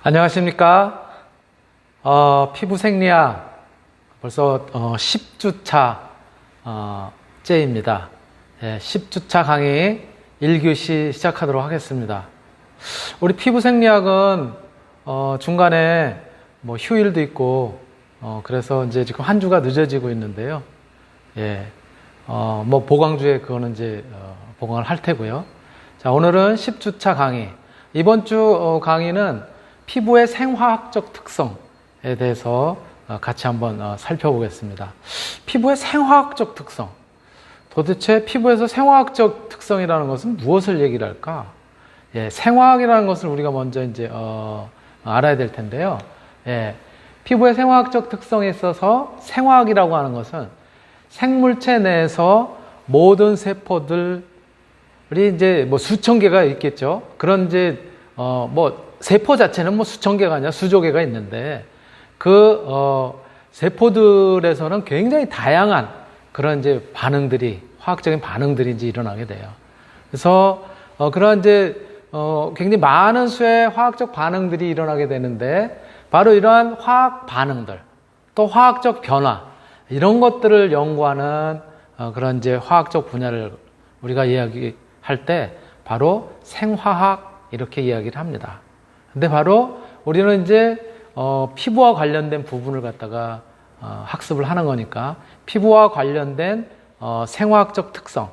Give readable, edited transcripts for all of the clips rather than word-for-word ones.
안녕하십니까. 피부 생리학 벌써 10주차 째입니다. 10주차 강의 1교시 시작하도록 하겠습니다. 우리 피부 생리학은 중간에 뭐 휴일도 있고 그래서 이제 지금 한 주가 늦어지고 있는데요. 뭐 보강주에 그거는 이제 보강을 할 테고요. 자, 오늘은 10주차 강의. 이번 주 강의는 피부의 생화학적 특성에 대해서 같이 한번 살펴보겠습니다. 피부의 생화학적 특성. 도대체 피부에서 생화학적 특성이라는 것은 무엇을 얘기를 할까? 생화학이라는 것을 우리가 먼저 이제 알아야 될 텐데요. 피부의 생화학적 특성에 있어서 생화학이라고 하는 것은 생물체 내에서 모든 세포들이 이제 뭐 수천 개가 있겠죠. 그런 이제 뭐 세포 자체는 뭐 수천 개가 아니라 수조 개가 있는데 그 세포들에서는 굉장히 다양한 그런 이제 반응들이 화학적인 반응들이 이제 일어나게 돼요. 그래서 그런 이제 굉장히 많은 수의 화학적 반응들이 일어나게 되는데 바로 이러한 화학 반응들 또 화학적 변화 이런 것들을 연구하는 그런 이제 화학적 분야를 우리가 이야기할 때 바로 생화학 이렇게 이야기를 합니다. 근데 바로 우리는 이제 피부와 관련된 부분을 갖다가 학습을 하는 거니까 피부와 관련된 생화학적 특성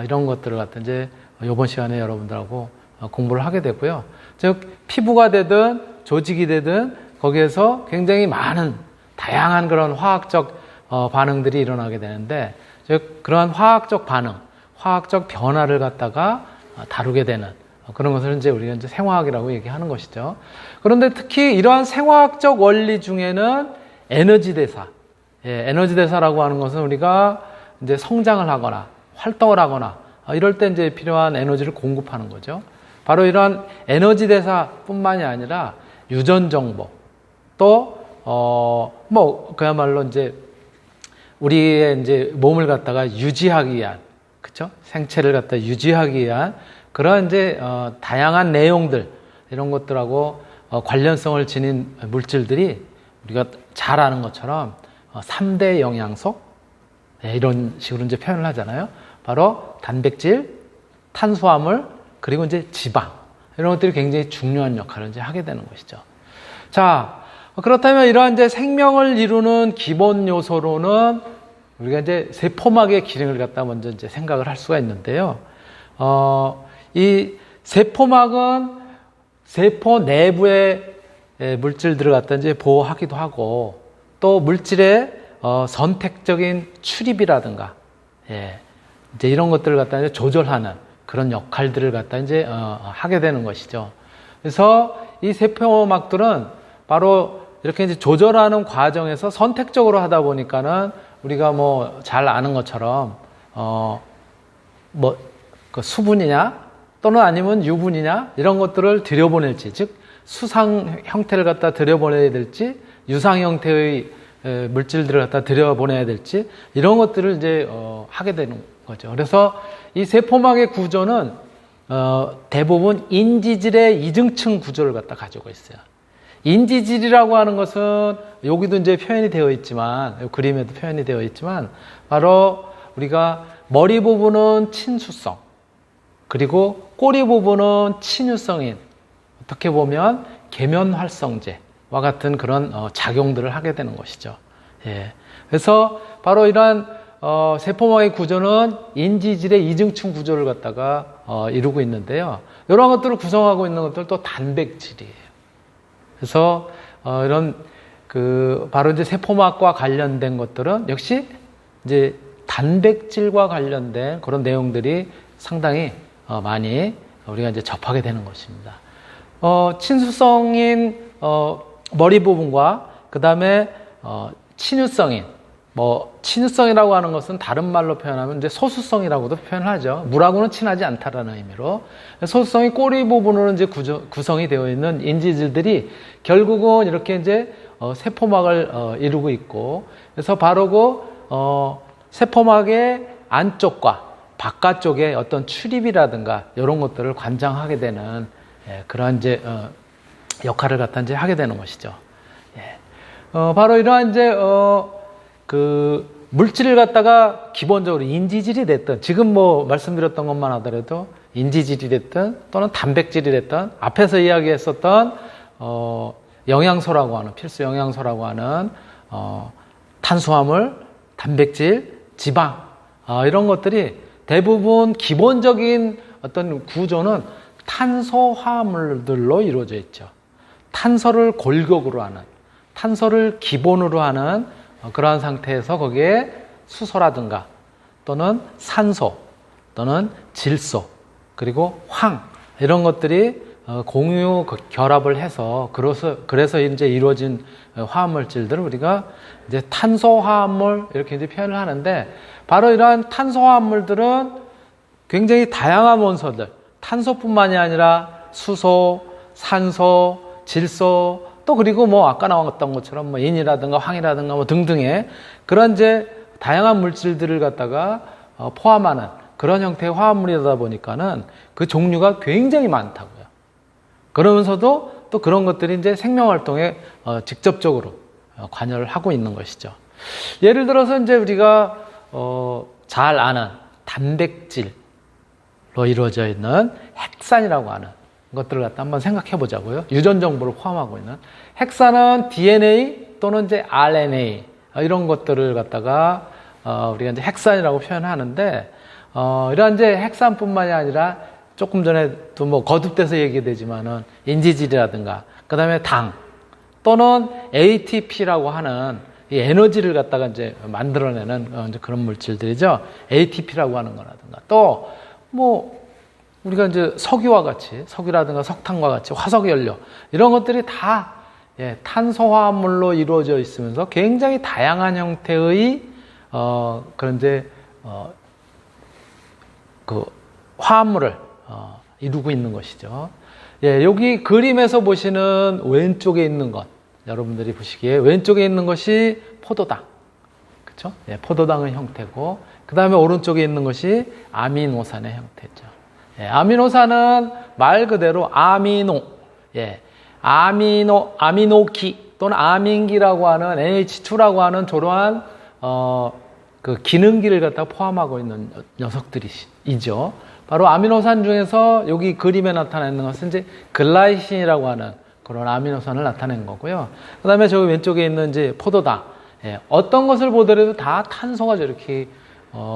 이런 것들을 갖다 이제 이번 시간에 여러분들하고 공부를 하게 되고요. 즉 피부가 되든 조직이 되든 거기에서 굉장히 많은 다양한 그런 화학적 반응들이 일어나게 되는데 즉 그러한 화학적 반응, 화학적 변화를 갖다가 다루게 되는 그런 것을 이제 우리가 이제 생화학이라고 얘기하는 것이죠. 그런데 특히 이러한 생화학적 원리 중에는 에너지 대사, 에너지 대사라고 하는 것은 우리가 이제 성장을 하거나 활동을 하거나 이럴 때 이제 필요한 에너지를 공급하는 거죠. 바로 이러한 에너지 대사뿐만이 아니라 유전 정보, 또 뭐 그야말로 이제 우리의 이제 몸을 갖다가 유지하기 위한, 그렇죠? 생체를 갖다 유지하기 위한 그런 이제 다양한 내용들 이런 것들하고 관련성을 지닌 물질들이 우리가 잘 아는 것처럼 3대 영양소 이런 식으로 이제 표현을 하잖아요. 바로 단백질, 탄수화물 그리고 이제 지방 이런 것들이 굉장히 중요한 역할을 이제 하게 되는 것이죠. 자, 그렇다면 이러한 이제 생명을 이루는 기본 요소로는 우리가 이제 세포막의 기능을 갖다 먼저 이제 생각을 할 수가 있는데요. 이 세포막은 세포 내부의 물질들을 갖다 이제 보호하기도 하고 또 물질의 선택적인 출입이라든가 이제 이런 것들을 갖다 이제 조절하는 그런 역할들을 갖다 이제 하게 되는 것이죠. 그래서 이 세포막들은 바로 이렇게 이제 조절하는 과정에서 선택적으로 하다 보니까는 우리가 뭐 잘 아는 것처럼 뭐 그 수분이냐 또는 아니면 유분이냐 이런 것들을 들여보낼지 즉 수상 형태를 갖다 들여보내야 될지 유상 형태의 물질들을 갖다 들여보내야 될지 이런 것들을 이제 하게 되는 거죠. 그래서 이 세포막의 구조는 대부분 인지질의 이중층 구조를 갖다 가지고 있어요. 인지질이라고 하는 것은 여기도 이제 표현이 되어 있지만 그림에도 표현이 되어 있지만 바로 우리가 머리 부분은 친수성 그리고 꼬리 부분은 친유성인 어떻게 보면 계면활성제와 같은 그런 작용들을 하게 되는 것이죠. 그래서 바로 이러한 세포막의 구조는 인지질의 이중층 구조를 갖다가 이루고 있는데요. 이런 것들을 구성하고 있는 것들도 단백질이에요. 그래서 이런 바로 이제 세포막과 관련된 것들은 역시 이제 단백질과 관련된 그런 내용들이 상당히 많이 우리가 이제 접하게 되는 것입니다. 친수성인 머리 부분과 그 다음에 친유성인 친유성이라고 하는 것은 다른 말로 표현하면 이제 소수성이라고도 표현을 하죠. 물하고는 친하지 않다라는 의미로 소수성이 꼬리 부분으로 이제 구성이 되어 있는 인지질들이 결국은 이렇게 이제 세포막을 이루고 있고 그래서 바로 그 세포막의 안쪽과 바깥쪽에 어떤 출입이라든가 이런 것들을 관장하게 되는 그런 이제 역할을 갖다 이제 하게 되는 것이죠. 예. 바로 이러한 이제 그 물질을 갖다가 기본적으로 인지질이 됐든, 지금 뭐 말씀드렸던 것만 하더라도 인지질이 됐든 또는 단백질이 됐든 앞에서 이야기했었던 영양소라고 하는, 필수 영양소라고 하는 탄수화물, 단백질, 지방, 이런 것들이 대부분 기본적인 어떤 구조는 탄소화물들로 이루어져 있죠. 탄소를 골격으로 하는, 탄소를 기본으로 하는 그러한 상태에서 거기에 수소라든가 또는 산소 또는 질소 그리고 황, 이런 것들이 공유 결합을 해서 그래서 이제 이루어진 화합물질들을 우리가 이제 탄소화합물 이렇게 이제 표현을 하는데, 바로 이러한 탄소화합물들은 굉장히 다양한 원소들, 탄소뿐만이 아니라 수소, 산소, 질소, 또 그리고 뭐 아까 나왔던 것처럼 뭐 인이라든가 황이라든가 뭐 등등의 그런 이제 다양한 물질들을 갖다가 포함하는 그런 형태의 화합물이다 보니까는 그 종류가 굉장히 많다고요. 그러면서도 또 그런 것들이 이제 생명 활동에 직접적으로 관여를 하고 있는 것이죠. 예를 들어서 이제 우리가 잘 아는 단백질로 이루어져 있는 핵산이라고 하는 것들을 갖다 한번 생각해 보자고요. 유전 정보를 포함하고 있는 핵산은 DNA 또는 이제 RNA 이런 것들을 갖다가 우리가 이제 핵산이라고 표현하는데, 이러한 이제 핵산뿐만이 아니라 조금 전에도 뭐 거듭돼서 얘기되지만은 인지질이라든가 그다음에 당 또는 ATP라고 하는 이 에너지를 갖다가 이제 만들어내는 이제 그런 물질들이죠. ATP라고 하는 거라든가 또 뭐 우리가 이제 석유라든가 석탄과 같이 화석연료 이런 것들이 다 탄소화합물로 이루어져 있으면서 굉장히 다양한 형태의 그런 이제 그 화합물을 이루고 있는 것이죠. 여기 그림에서 보시는 왼쪽에 있는 것, 여러분들이 보시기에 왼쪽에 있는 것이 포도당, 그렇죠? 포도당의 형태고, 그 다음에 오른쪽에 있는 것이 아미노산의 형태죠. 아미노산은 말 그대로 아미노기 또는 아민기라고 하는 NH2라고 하는 저러한 그 기능기를 갖다 포함하고 있는 녀석들이죠. 바로 아미노산 중에서 여기 그림에 나타나는 것은 이제 글라이신이라고 하는 그런 아미노산을 나타낸 거고요. 그 다음에 저기 왼쪽에 있는 이제 포도당, 어떤 것을 보더라도 다 탄소가 저렇게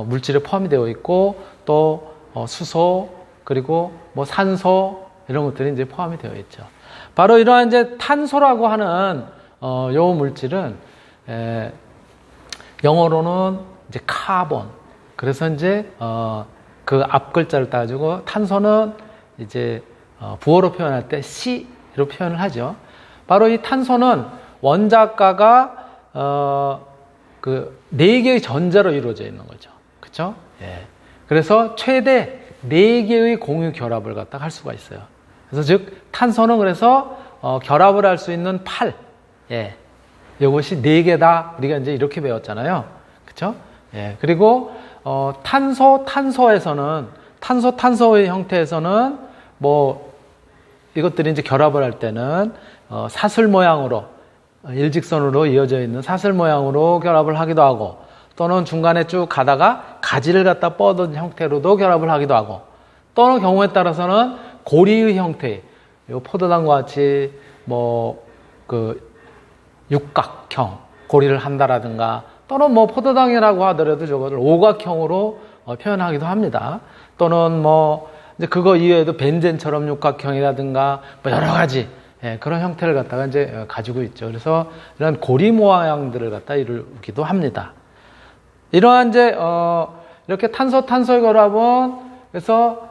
물질에 포함이 되어 있고, 또 수소 그리고 뭐 산소 이런 것들이 이제 포함이 되어 있죠. 바로 이러한 이제 탄소라고 하는 요 물질은 영어로는 이제 카본. 그래서 이제 그 앞 글자를 따지고 탄소는 이제 부호로 표현할 때 C로 표현을 하죠. 바로 이 탄소는 원자가가 그 4개의 전자로 이루어져 있는 거죠. 그렇죠? 그래서 최대 4개의 공유 결합을 갖다 할 수가 있어요. 그래서 즉 탄소는 그래서 결합을 할 수 있는 8. 이것이 4개다. 우리가 이제 이렇게 배웠잖아요. 그렇죠? 그리고 탄소에서는 탄소의 형태에서는 뭐 이것들이 이제 결합을 할 때는 사슬 모양으로 일직선으로 이어져 있는 사슬 모양으로 결합을 하기도 하고, 또는 중간에 쭉 가다가 가지를 갖다 뻗은 형태로도 결합을 하기도 하고, 또는 경우에 따라서는 고리의 형태, 요 포도당과 같이 뭐 그 육각형 고리를 한다라든가, 또는 뭐 포도당이라고 하더라도 저거를 오각형으로 표현하기도 합니다. 또는 뭐 이제 그거 이외에도 벤젠처럼 육각형이라든가 뭐 여러 가지 그런 형태를 갖다가 이제 가지고 있죠. 그래서 이런 고리 모양들을 갖다 이루기도 합니다. 이러한 이제 이렇게 탄소의 결합은 그래서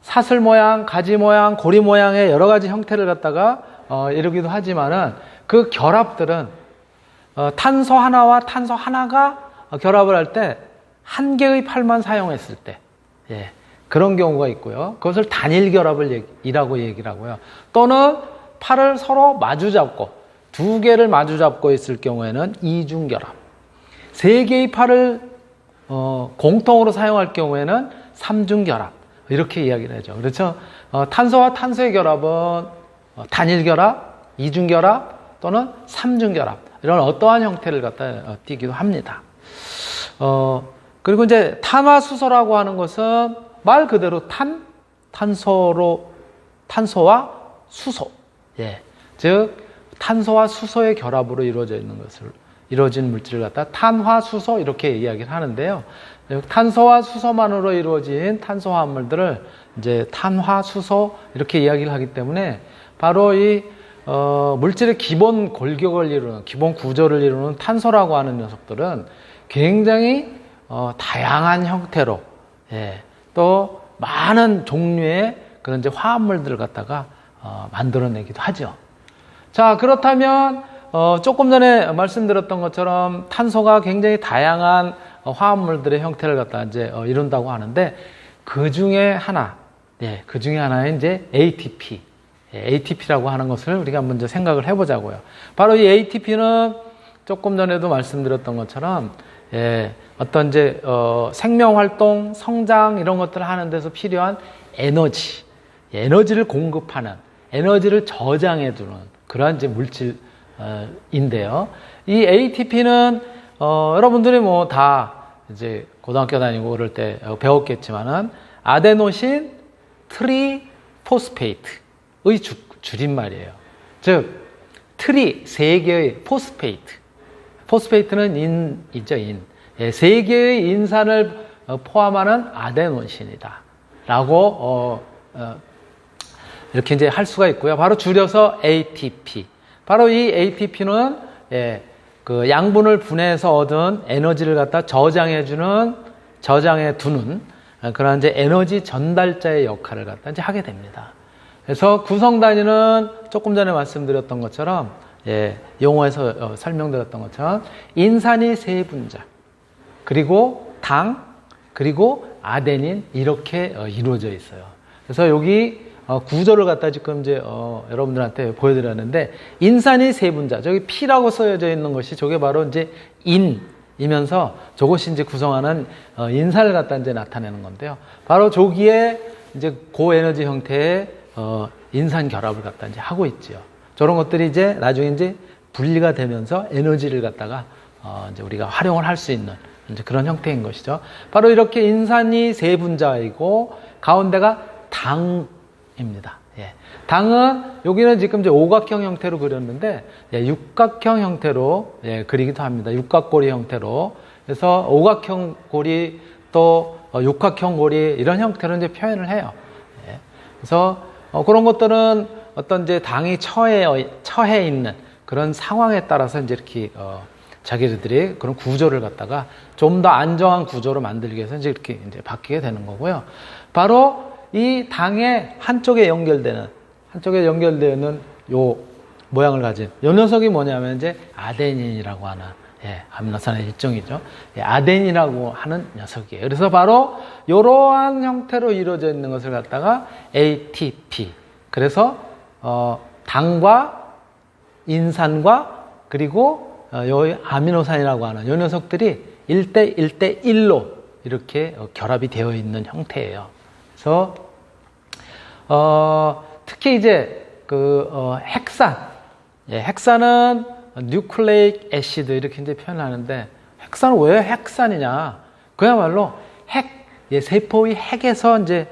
사슬 모양, 가지 모양, 고리 모양의 여러 가지 형태를 갖다가 이루기도 하지만은 그 결합들은 탄소 하나와 탄소 하나가 결합을 할 때 한 개의 팔만 사용했을 때 그런 경우가 있고요. 그것을 단일 결합이라고 얘기를 하고요. 또는 팔을 서로 마주 잡고 2개를 마주 잡고 있을 경우에는 이중 결합, 3개의 팔을 공통으로 사용할 경우에는 삼중 결합, 이렇게 이야기를 하죠. 그렇죠? 탄소와 탄소의 결합은 단일 결합, 이중 결합 또는 삼중 결합 이런 어떠한 형태를 갖다 띠기도 합니다. 그리고 이제 탄화수소라고 하는 것은 말 그대로 탄소와 수소, 예, 즉 탄소와 수소의 결합으로 이루어진 물질을 갖다 탄화수소 이렇게 이야기를 하는데요. 탄소와 수소만으로 이루어진 탄소화합물들을 이제 탄화수소 이렇게 이야기를 하기 때문에 바로 이 물질의 기본 골격을 이루는, 기본 구조를 이루는 탄소라고 하는 녀석들은 굉장히 다양한 형태로, 예, 또 많은 종류의 그런 이제 화합물들을 갖다가 만들어내기도 하죠. 자, 그렇다면 조금 전에 말씀드렸던 것처럼 탄소가 굉장히 다양한 화합물들의 형태를 갖다 이제 이룬다고 하는데 그 중에 하나, 예, 그 중에 하나는 이제 ATP, ATP라고 하는 것을 우리가 먼저 생각을 해보자고요. 바로 이 ATP는 조금 전에도 말씀드렸던 것처럼, 예, 어떤 이제 생명 활동, 성장 이런 것들을 하는 데서 필요한 에너지를 공급하는, 에너지를 저장해 두는 그러한 이제 물질인데요. 이 ATP는 여러분들이 뭐 다 이제 고등학교 다니고 그럴 때 배웠겠지만은 아데노신 트리포스페이트의 줄임말이에요. 즉 세 개의 포스페이트는 인이죠, 인. 예, 세 개의 인산을 포함하는 아데노신이다 라고 이렇게 이제 할 수가 있고요. 바로 줄여서 ATP. 바로 이 ATP는, 예, 그 양분을 분해해서 얻은 에너지를 갖다 저장해 두는 그런 이제 에너지 전달자의 역할을 갖다 이제 하게 됩니다. 그래서 구성 단위는 조금 전에 말씀드렸던 것처럼, 예, 용어에서 설명드렸던 것처럼 인산이 세 분자, 그리고 당, 그리고 아데닌 이렇게 이루어져 있어요. 그래서 여기 구조를 갖다 지금 이제 여러분들한테 보여드렸는데 인산이 세 분자, 저기 P라고 써져 있는 것이 저게 바로 이제 인이면서 저것이 이제 구성하는 인산을 갖다 이제 나타내는 건데요. 바로 저기에 이제 고에너지 형태의 인산 결합을 갖다 이제 하고 있지요. 저런 것들이 이제 나중에 이제 분리가 되면서 에너지를 갖다가 이제 우리가 활용을 할 수 있는 이제 그런 형태인 것이죠. 바로 이렇게 인산이 세 분자이고 가운데가 당입니다. 예. 당은 여기는 지금 이제 오각형 형태로 그렸는데, 예, 육각형 형태로, 예, 그리기도 합니다. 육각고리 형태로. 그래서 오각형 고리 또 육각형 고리 이런 형태로 이제 표현을 해요. 예. 그래서 그런 것들은 어떤 이제 당이 처해 있는 그런 상황에 따라서 이제 이렇게 자기들이 그런 구조를 갖다가 좀 더 안정한 구조로 만들기 위해서 이제 이렇게 이제 바뀌게 되는 거고요. 바로 이 당의 한쪽에 연결되는 요 모양을 가진 요 녀석이 뭐냐면 이제 아데닌이라고 하는, 예, 아미노산의 일종이죠. 예, 아데닌이라고 하는 녀석이에요. 그래서 바로 이러한 형태로 이루어져 있는 것을 갖다가 ATP. 그래서 당과 인산과 그리고 요 아미노산이라고 하는 요 녀석들이 1대1로 이렇게 결합이 되어 있는 형태예요. 그래서 특히 이제 헥산, 예, 헥산은 뉴클레이크 애시드 이렇게 이제 표현하는데 헥산은 왜 헥산이냐? 그야말로 예, 세포의 핵에서 이제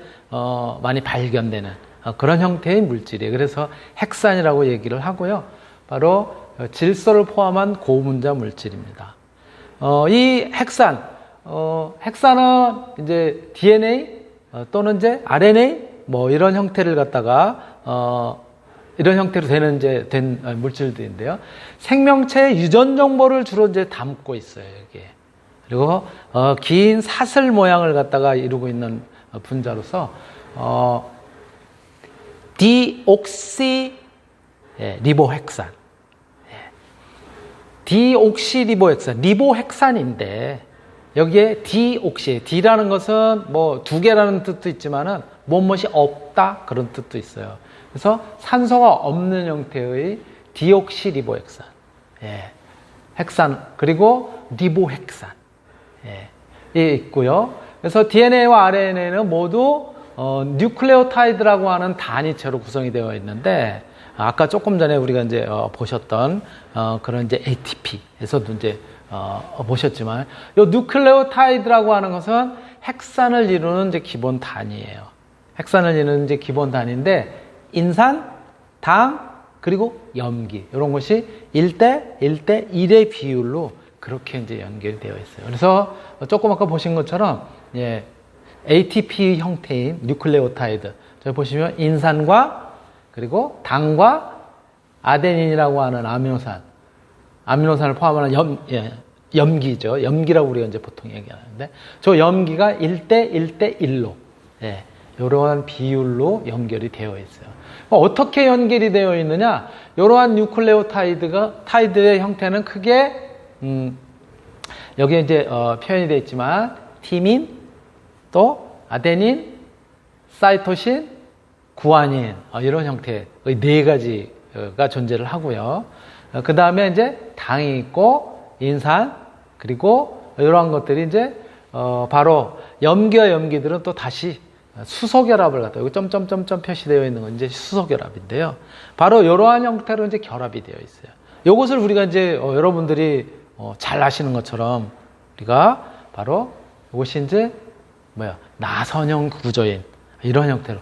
많이 발견되는 그런 형태의 물질이에요. 그래서 헥산이라고 얘기를 하고요. 바로 질소를 포함한 고분자 물질입니다. 이 헥산은 이제 DNA 또는 이제 RNA 뭐 이런 형태를 갖다가 이런 형태로 된 물질들인데요. 생명체의 유전 정보를 주로 이제 담고 있어요, 여기에. 그리고 긴 사슬 모양을 갖다가 이루고 있는 분자로서 디옥시리보헥산, 리보헥산인데 여기에 D라는 것은 뭐 두 개라는 뜻도 있지만은 무엇이 없다 그런 뜻도 있어요. 그래서 산소가 없는 형태의 디옥시리보헥산, 예, 헥산 그리고 리보헥산, 예, 있고요. 그래서 DNA와 RNA는 모두 뉴클레오타이드라고 하는 단위체로 구성이 되어 있는데 아까 조금 전에 우리가 이제 보셨던 그런 이제 ATP에서도 이제 보셨지만 요 뉴클레오타이드라고 하는 것은 핵산을 이루는 이제 기본 단위예요. 핵산을 이루는 이제 기본 단위인데 인산, 당, 그리고 염기 이런 것이 1대 1대 1의 비율로 그렇게 이제 연결이 되어 있어요. 그래서 조금 아까 보신 것처럼 예, ATP 형태인 뉴클레오타이드 저기 보시면 인산과 그리고 당과 아데닌이라고 하는 아미노산을 포함하는 염기죠. 염기라고 우리가 이제 보통 얘기하는데 저 염기가 1대 1대 1로 예, 이러한 비율로 연결이 되어 있어요. 어떻게 연결이 되어 있느냐? 이러한 뉴클레오타이드의 형태는 크게 여기에 이제 표현이 되어 있지만 티민, 또 아데닌, 사이토신, 구아닌 이런 형태의 네 가지가 존재를 하고요. 그 다음에 이제 당이 있고 인산 그리고 이러한 것들이 이제 바로 염기와 염기들은 또 다시 수소결합을 갖다 여기 점점점점 표시되어 있는 건 이제 수소결합인데요. 바로 이러한 형태로 이제 결합이 되어 있어요. 이것을 우리가 이제 여러분들이 잘 아시는 것처럼 우리가 바로 이것이 이제 나선형 구조인 이런 형태로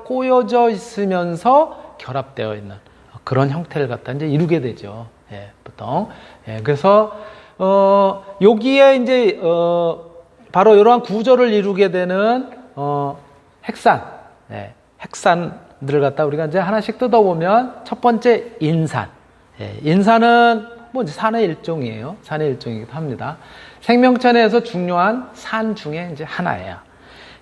꼬여져 있으면서 결합되어 있는 그런 형태를 갖다 이제 이루게 되죠. 예, 보통. 예, 그래서 여기에 이제 바로 이러한 구조를 이루게 되는 핵산, 예, 핵산들을 갖다 우리가 이제 하나씩 뜯어보면 첫 번째 인산. 예, 인산은 뭐 이제 산의 일종이에요. 산의 일종이기도 합니다. 생명체 내에서 중요한 산 중에 이제 하나예요.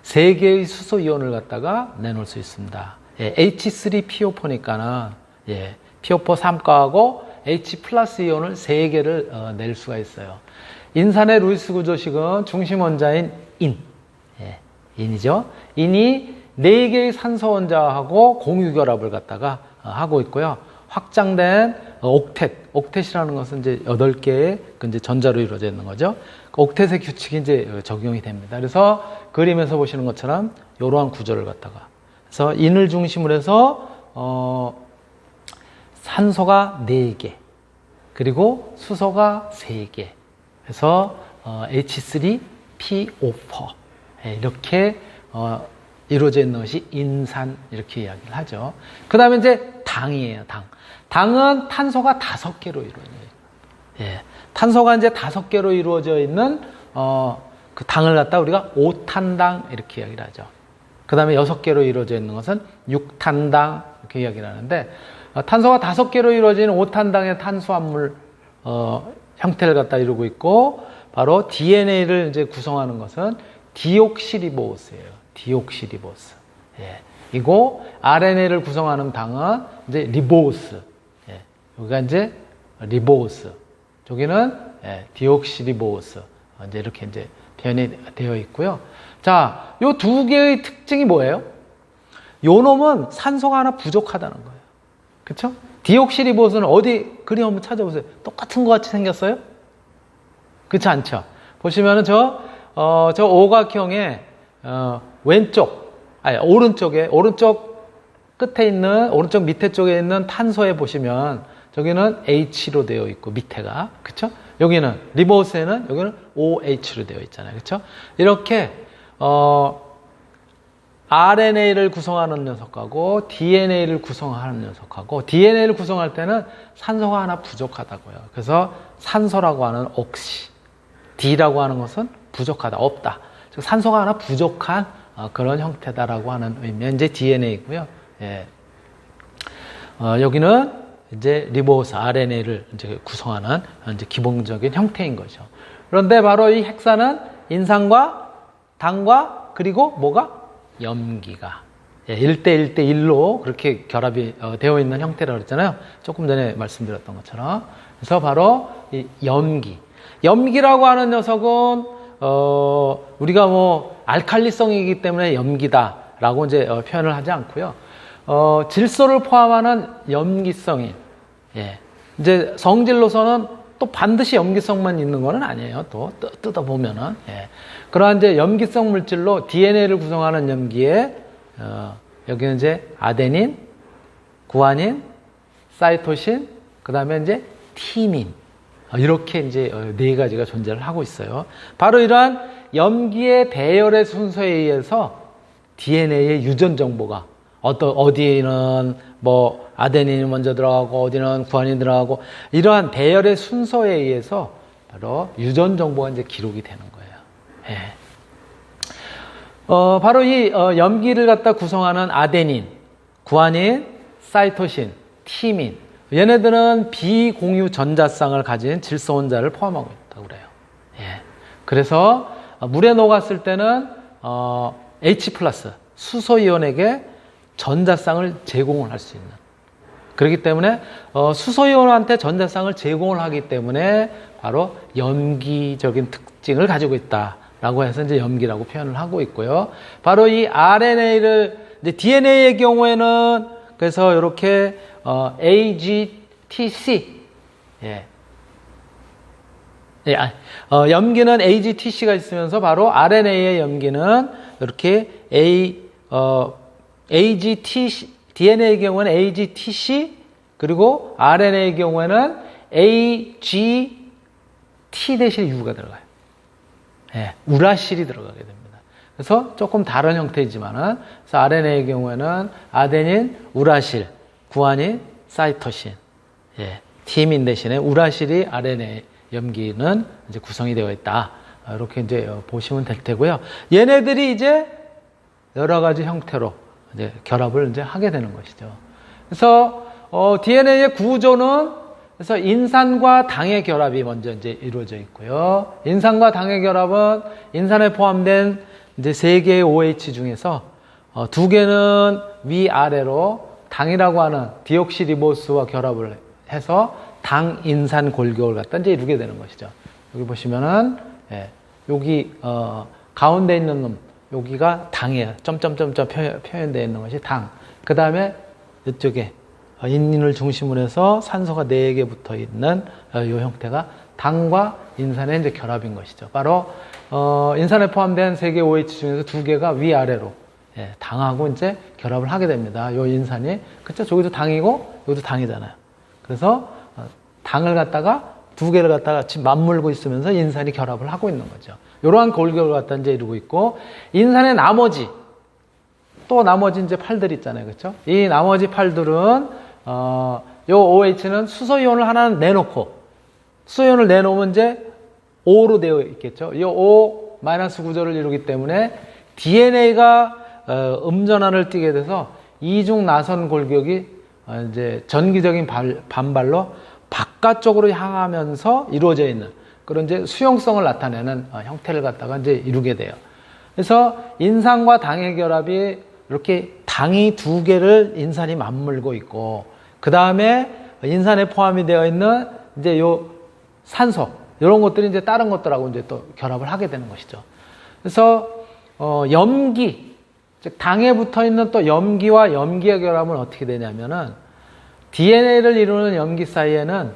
3개의 수소 이온을 갖다가 내놓을 수 있습니다. 예, H3PO4니까는 예, PO4 3가하고 H 플러스 이온을 3개를 낼 수가 있어요. 인산의 루이스 구조식은 중심 원자인 인, 예, 인이죠. 인이 4개의 산소 원자하고 공유 결합을 갖다가 하고 있고요. 확장된 옥텟이라는 것은 이제 8개의 이제 전자로 이루어져 있는 거죠. 그 옥텟의 규칙이 이제 적용이 됩니다. 그래서 그림에서 보시는 것처럼 이러한 구조를 갖다가 그래서 인을 중심으로 해서 산소가 4개 그리고 수소가 3개 그래서 H3PO4 이렇게 이루어져 있는 것이 인산 이렇게 이야기를 하죠. 그 다음에 이제 당이에요. 당은 탄소가 5개로 이루어져요. 예, 탄소가 이제 5개로 이루어져 있는 그 당을 갖다 우리가 5탄당 이렇게 이야기를 하죠. 그 다음에 6개로 이루어져 있는 것은 6탄당 이렇게 이야기를 하는데 탄소가 5개로 이루어진 5탄당의 탄수화물 형태를 갖다 이루고 있고 바로 DNA를 이제 구성하는 것은 디옥시리보스예요. 디옥시리보스. 예. 이고 RNA를 구성하는 당은 이제 리보스. 예. 여기가 이제 리보스. 저기는 예, 디옥시리보스. 이제 이렇게 이제 표현이 되어 있고요. 자, 요 2개의 특징이 뭐예요? 요 놈은 산소가 하나 부족하다는 거예요. 그쵸? 디옥시리보스는 어디 그림 한번 찾아보세요. 똑같은 것 같이 생겼어요? 그렇지 않죠? 보시면은 저 오각형의 오른쪽 끝에 있는 오른쪽 밑에 쪽에 있는 탄소에 보시면 저기는 H로 되어 있고 밑에가 그쵸? 여기는 리보스에는 여기는 OH로 되어 있잖아요. 그쵸? 이렇게 RNA를 구성하는 녀석하고 DNA를 구성하는 녀석하고 DNA를 구성할 때는 산소가 하나 부족하다고요. 그래서 산소라고 하는 옥시, D라고 하는 것은 부족하다, 없다. 즉 산소가 하나 부족한 그런 형태다라고 하는 의미의 이제 DNA이고요. 예. 여기는 이제 리보스 RNA를 이제 구성하는 이제 기본적인 형태인 거죠. 그런데 바로 이 핵산은 인산과 당과 그리고 뭐가? 염기가 1대 1대 1로 그렇게 결합이 되어 있는 형태라고 그랬잖아요. 조금 전에 말씀드렸던 것처럼. 그래서 바로 이 염기라고 하는 녀석은 우리가 뭐 알칼리성이기 때문에 염기다라고 이제 표현을 하지 않고요. 질소를 포함하는 염기성인. 예. 이제 성질로서는 또 반드시 염기성만 있는 건 아니에요. 또 뜯어보면은. 예. 그러한 이제 염기성 물질로 DNA를 구성하는 염기에 여기는 이제 아데닌, 구아닌, 사이토신, 그 다음에 이제 티민. 이렇게 이제 네 가지가 존재를 하고 있어요. 바로 이러한 염기의 배열의 순서에 의해서 DNA의 유전 정보가 어디는 뭐 아데닌이 먼저 들어가고 어디는 구아닌이 들어가고 이러한 배열의 순서에 의해서 바로 유전 정보가 이제 기록이 되는 거예요. 예. 바로 이 염기를 갖다 구성하는 아데닌, 구아닌, 사이토신, 티민. 얘네들은 비공유 전자쌍을 가진 질소 원자를 포함하고 있다고 그래요. 예. 그래서 물에 녹았을 때는 H+, 수소 이온에게 전자쌍을 제공을 할 수 있는. 그렇기 때문에 수소 이온한테 전자쌍을 제공을 하기 때문에 바로 염기적인 특징을 가지고 있다라고 해서 이제 염기라고 표현을 하고 있고요. 바로 이 RNA를 이제 DNA의 경우에는 그래서 이렇게 AGTC 염기는 AGTC가 있으면서 바로 RNA의 염기는 이렇게 AGTC DNA의 경우에는 AGTC 그리고 RNA의 경우에는 AGT 대신 U가 들어가요. 예, 우라실이 들어가게 됩니다. 그래서 조금 다른 형태이지만은 그래서 RNA의 경우에는 아데닌, 우라실, 구아닌, 사이토신, 예, 티민 대신에 우라실이 RNA 염기는 이제 구성이 되어 있다. 이렇게 이제 보시면 될 테고요. 얘네들이 이제 여러 가지 형태로 이제 결합을 이제 하게 되는 것이죠. 그래서 DNA의 구조는 그래서 인산과 당의 결합이 먼저 이제 이루어져 있고요. 인산과 당의 결합은 인산에 포함된 이제 3개의 OH 중에서 2개는 위아래로 당이라고 하는 디옥시리보스와 결합을 해서 당인산 골격을 갖다 이제 이루게 되는 것이죠. 여기 보시면은 여기 가운데 있는 놈 여기가 당이에요. 점점점점 표현되어 있는 것이 당. 그 다음에 이쪽에 인을 중심으로 해서 산소가 4개 붙어 있는 이 형태가 당과 인산의 이제 결합인 것이죠. 바로 인산에 포함된 3개 OH 중에서 2개가 위아래로 당하고 이제 결합을 하게 됩니다. 이 인산이 그쵸? 저기도 당이고 여기도 당이잖아요. 그래서 당을 갖다가 2개를 갖다가 지금 맞물고 있으면서 인산이 결합을 하고 있는 거죠. 이러한 골격을 갖다 이제 이루고 있고 인산의 나머지 이제 팔들 있잖아요. 그렇죠? 이 나머지 팔들은 요 OH는 수소이온을 하나는 내놓고 수소이온을 내놓으면 이제 O로 되어 있겠죠. 이 O- 구조를 이루기 때문에 DNA가 음전환을 띠게 돼서 이중 나선 골격이 이제 전기적인 반발로 바깥쪽으로 향하면서 이루어져 있는 그런 이제 수용성을 나타내는 형태를 갖다가 이제 이루게 돼요. 그래서 인산과 당의 결합이 이렇게 당이 2개를 인산이 맞물고 있고 그 다음에 인산에 포함이 되어 있는 이제 요 산소 이런 것들이 이제 다른 것들하고 이제 또 결합을 하게 되는 것이죠. 그래서 염기 즉 당에 붙어 있는 또 염기와 염기의 결합은 어떻게 되냐면은 DNA를 이루는 염기 사이에는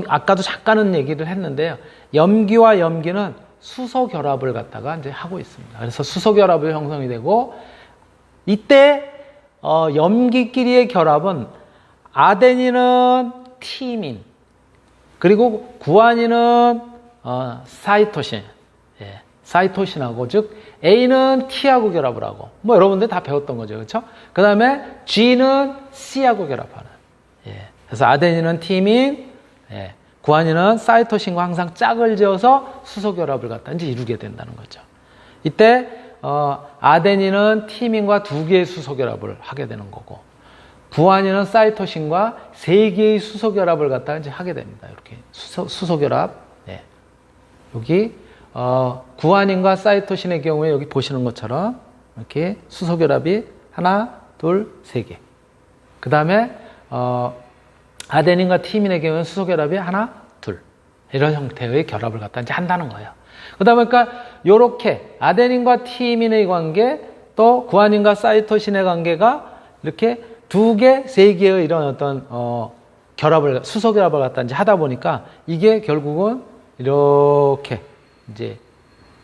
아까도 잠깐은 얘기를 했는데요. 염기와 염기는 수소 결합을 갖다가 이제 하고 있습니다. 그래서 수소 결합이 형성이 되고 이때 염기끼리의 결합은 아데닌은 티민 그리고 구아닌은 사이토신 사이토신하고 즉 A는 T하고 결합을 하고 뭐 여러분들 다 배웠던 거죠. 그렇죠? 그 다음에 G는 C하고 결합하는 그래서 아데닌은 티민 구아닌은 사이토신과 항상 짝을 지어서 수소 결합을 갖다 이제 이루게 된다는 거죠. 이때 아데닌은 티민과 2개의 수소 결합을 하게 되는 거고 구아닌은 사이토신과 3개의 수소 결합을 갖다 이제 하게 됩니다. 이렇게 수소 결합. 여기 구아닌과 사이토신의 경우에 여기 보시는 것처럼 이렇게 수소 결합이 하나, 둘, 3개. 그 다음에 아데닌과 티민의 경우는 수소 결합이 하나, 둘 이런 형태의 결합을 갖다 이제 한다는 거예요. 그러다 보니까 요렇게 아데닌과 티민의 관계 또 구아닌과 사이토신의 관계가 이렇게 2개, 3개의 이런 어떤 결합을 수소 결합을 갖다 이제 하다 보니까 이게 결국은 이렇게 이제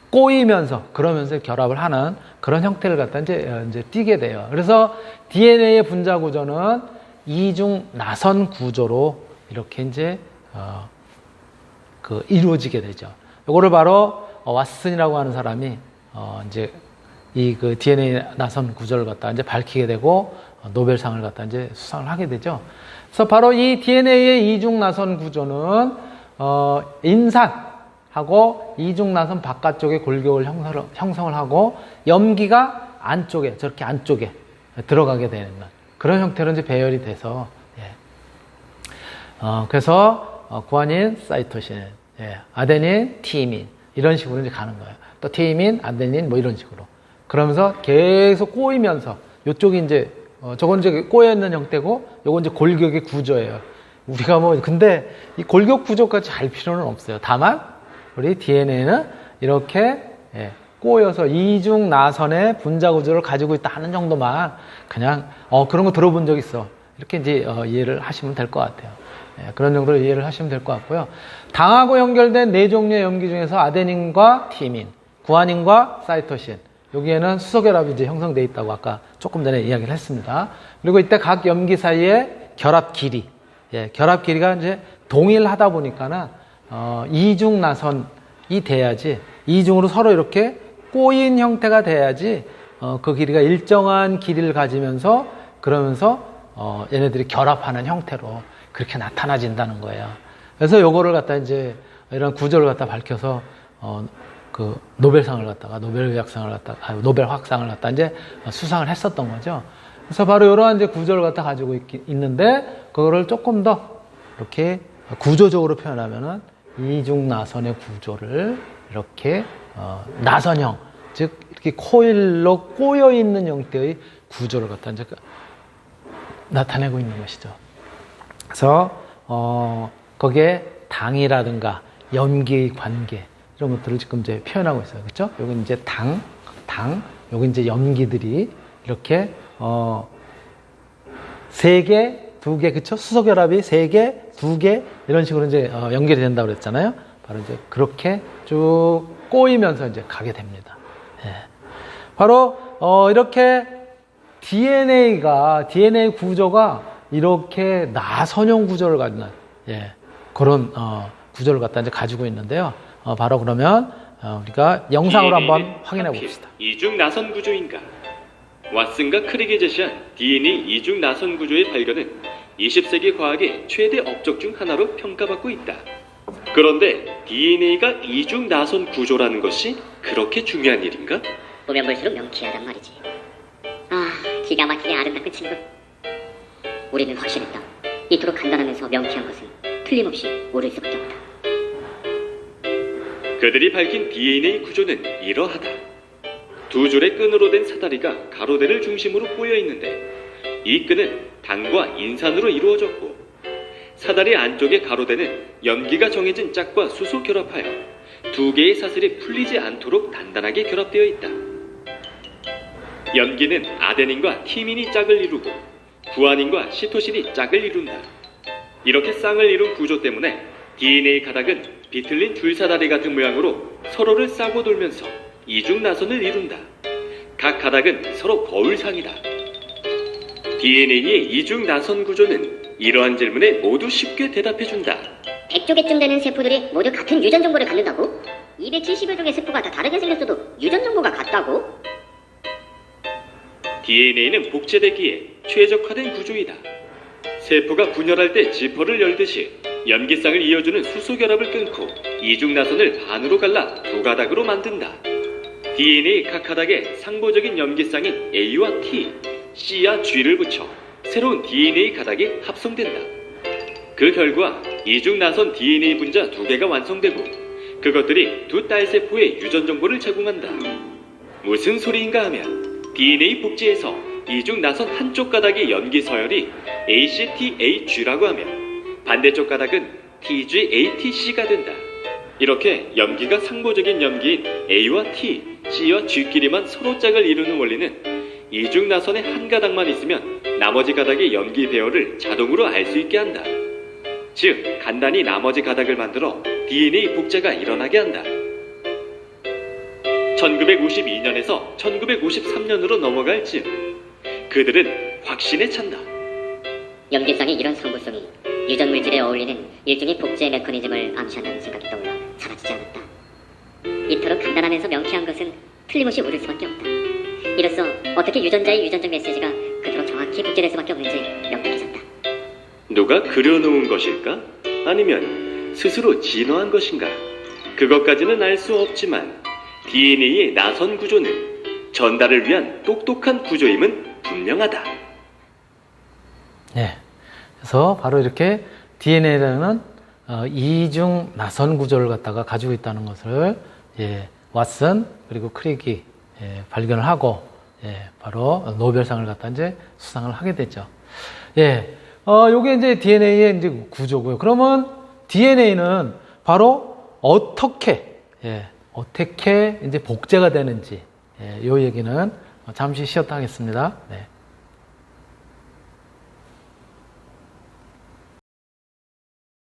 꼬이면서 그러면서 결합을 하는 그런 형태를 갖다 이제 띠게 돼요. 그래서 DNA의 분자 구조는 이중 나선 구조로 이렇게 이제 이루어지게 되죠. 이거를 바로 왓슨이라고 하는 사람이 이제 이 그 DNA 나선 구조를 갖다 이제 밝히게 되고 노벨상을 갖다 이제 수상을 하게 되죠. 그래서 바로 이 DNA의 이중 나선 구조는 인산하고 이중 나선 바깥쪽에 골격을 형성을 하고 염기가 안쪽에 저렇게 안쪽에 들어가게 되는 그런 형태로 이제 배열이 돼서 그래서 구아닌, 사이토신, 아데닌, 티민 이런 식으로 이제 가는 거예요. 또 티민, 아데닌 뭐 이런 식으로. 그러면서 계속 꼬이면서 이쪽이 이제 저건 이제 꼬여 있는 형태고 요건 이제 골격의 구조예요. 우리가 뭐 근데 이 골격 구조까지 알 필요는 없어요. 다만 우리 DNA는 이렇게 꼬여서 이중 나선의 분자 구조를 가지고 있다 하는 정도만 그냥 그런 거 들어본 적 있어. 이렇게 이제 이해를 하시면 될 것 같아요. 그런 정도로 이해를 하시면 될 것 같고요. 당하고 연결된 네 종류의 염기 중에서 아데닌과 티민, 구아닌과 사이토신 여기에는 수소결합이 이제 형성되어 있다고 아까 조금 전에 이야기를 했습니다. 그리고 이때 각 염기 사이의 결합 길이, 결합 길이가 이제 동일하다 보니까는 이중 나선이 돼야지 이중으로 서로 이렇게 꼬인 형태가 돼야지 그 길이가 일정한 길이를 가지면서 그러면서 얘네들이 결합하는 형태로 그렇게 나타나진다는 거예요. 그래서 요거를 갖다 이제 이런 구조를 갖다 밝혀서 그 노벨상을 갖다가 노벨 화학상을 갖다 이제 수상을 했었던 거죠. 그래서 바로 이러한 이제 구조를 갖다 가지고 있는데 그거를 조금 더 이렇게 구조적으로 표현하면은 이중 나선의 구조를 이렇게 나선형, 즉 이렇게 코일로 꼬여 있는 형태의 구조를 갖다 이제 나타내고 있는 것이죠. 그래서 거기에 당이라든가 염기의 관계 이런 것들을 지금 이제 표현하고 있어요. 그렇죠? 여기 이제 당, 여기 이제 염기들이 이렇게 3개, 2개, 그렇죠? 수소 결합이 3개, 2개 이런 식으로 이제 연결이 된다고 그랬잖아요. 바로 이제 그렇게 쭉 꼬이면서 이제 가게 됩니다. 바로 이렇게 DNA 구조가 이렇게 나선형 구조를 갖는 그런 구조를 갖다 이제 가지고 있는데요. 바로 그러면 우리가 영상으로 한번 확인해 봅시다. 이중 나선 구조인가? 왓슨과 크릭이 제시한 DNA 이중 나선 구조의 발견은 20세기 과학의 최대 업적 중 하나로 평가받고 있다. 그런데 DNA가 이중 나선 구조라는 것이 그렇게 중요한 일인가? 보면 볼수록 명쾌하단 말이지. 기가 막히게 아름답군 친구. 우리는 확신했다. 이토록 간단하면서 명쾌한 것은 틀림없이 옳을 수밖에 없다. 그들이 밝힌 DNA 구조는 이러하다. 두 줄의 끈으로 된 사다리가 가로대를 중심으로 꼬여 있는데 이 끈은 당과 인산으로 이루어졌고 사다리 안쪽의 가로대는 염기가 정해진 짝과 수소 결합하여 두 개의 사슬이 풀리지 않도록 단단하게 결합되어 있다. 염기는 아데닌과 티민이 짝을 이루고 구아닌과 시토신이 짝을 이룬다. 이렇게 쌍을 이룬 구조 때문에 DNA 가닥은 비틀린 줄사다리 같은 모양으로 서로를 싸고 돌면서 이중 나선을 이룬다. 각 가닥은 서로 거울상이다. DNA의 이중 나선 구조는 이러한 질문에 모두 쉽게 대답해준다. 100조개쯤 되는 세포들이 모두 같은 유전 정보를 갖는다고? 270여 종의 세포가 다 다르게 생겼어도 유전 정보가 같다고? DNA는 복제되기에 최적화된 구조이다. 세포가 분열할 때 지퍼를 열듯이 염기쌍을 이어주는 수소 결합을 끊고 이중 나선을 반으로 갈라 두 가닥으로 만든다. DNA 각 가닥에 상보적인 염기쌍인 A와 T, C와 G를 붙여 새로운 DNA 가닥이 합성된다. 그 결과 이중 나선 DNA 분자 2개가 완성되고 그것들이 두 딸 세포의 유전 정보를 제공한다. 무슨 소리인가 하면 DNA 복제에서 이중 나선 한쪽 가닥의 염기 서열이 ACTAG라고 하면 반대쪽 가닥은 TGATC가 된다. 이렇게 염기가 상보적인 염기인 A와 T, C와 G끼리만 서로 짝을 이루는 원리는 이중 나선의 한 가닥만 있으면 나머지 가닥의 염기 배열을 자동으로 알 수 있게 한다. 즉, 간단히 나머지 가닥을 만들어 DNA 복제가 일어나게 한다. 1952년에서 1953년으로 넘어갈 즈음 그들은 확신에 찬다. 염기쌍의 이런 성부성이 유전 물질에 어울리는 일종의 복제 메커니즘을 암시한다는 생각이 떠올라 사라지지 않았다. 이토록 간단하면서 명쾌한 것은 틀림없이 옳을 수밖에 없다. 이로써 어떻게 유전자의 유전적 메시지가 그토록 정확히 복제될 수밖에 없는지 명백해졌다. 누가 그려놓은 것일까? 아니면 스스로 진화한 것인가? 그것까지는 알 수 없지만 DNA의 나선 구조는 전달을 위한 똑똑한 구조임은 분명하다. 네. 그래서 바로 이렇게 DNA라는 이중 나선 구조를 갖다가 가지고 있다는 것을 왓슨 그리고 크릭이 발견을 하고 바로 노벨상을 갖다 이제 수상을 하게 되죠. 요게 이제 DNA의 이제 구조고요. 그러면 DNA는 바로 어떻게 이제 복제가 되는지 요 얘기는 잠시 쉬었다 하겠습니다. 네.